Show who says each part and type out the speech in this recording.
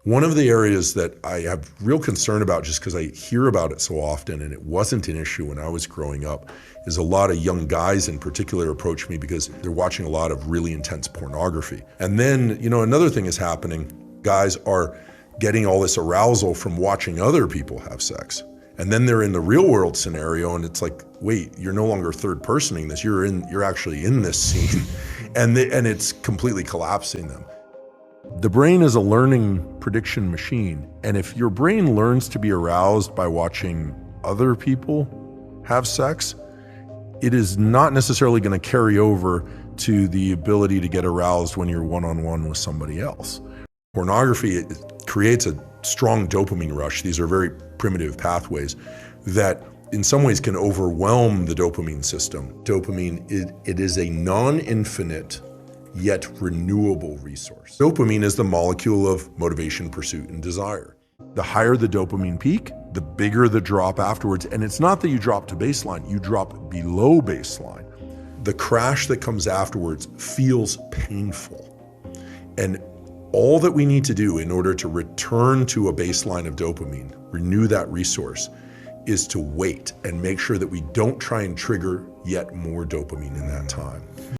Speaker 1: One of the areas that I have real concern about, just because I hear about it so often, and it wasn't an issue when I was growing up, is a lot of young guys in particular approach me because they're watching a lot of really intense pornography. And then, another thing is happening. Guys are getting all this arousal from watching other people have sex. And then they're in the real world scenario and it's like, wait, you're no longer third personing this, you're actually in this scene. and it's completely collapsing them. The brain is a learning prediction machine. And if your brain learns to be aroused by watching other people have sex, it is not necessarily going to carry over to the ability to get aroused when you're one-on-one with somebody else. Pornography creates a strong dopamine rush. These are very primitive pathways that in some ways can overwhelm the dopamine system. Dopamine, it is a non-infinite yet renewable resource. Dopamine is the molecule of motivation, pursuit, and desire. The higher the dopamine peak, the bigger the drop afterwards. And it's not that you drop to baseline, you drop below baseline. The crash that comes afterwards feels painful. And all that we need to do in order to return to a baseline of dopamine, renew that resource, is to wait and make sure that we don't try and trigger yet more dopamine in that time.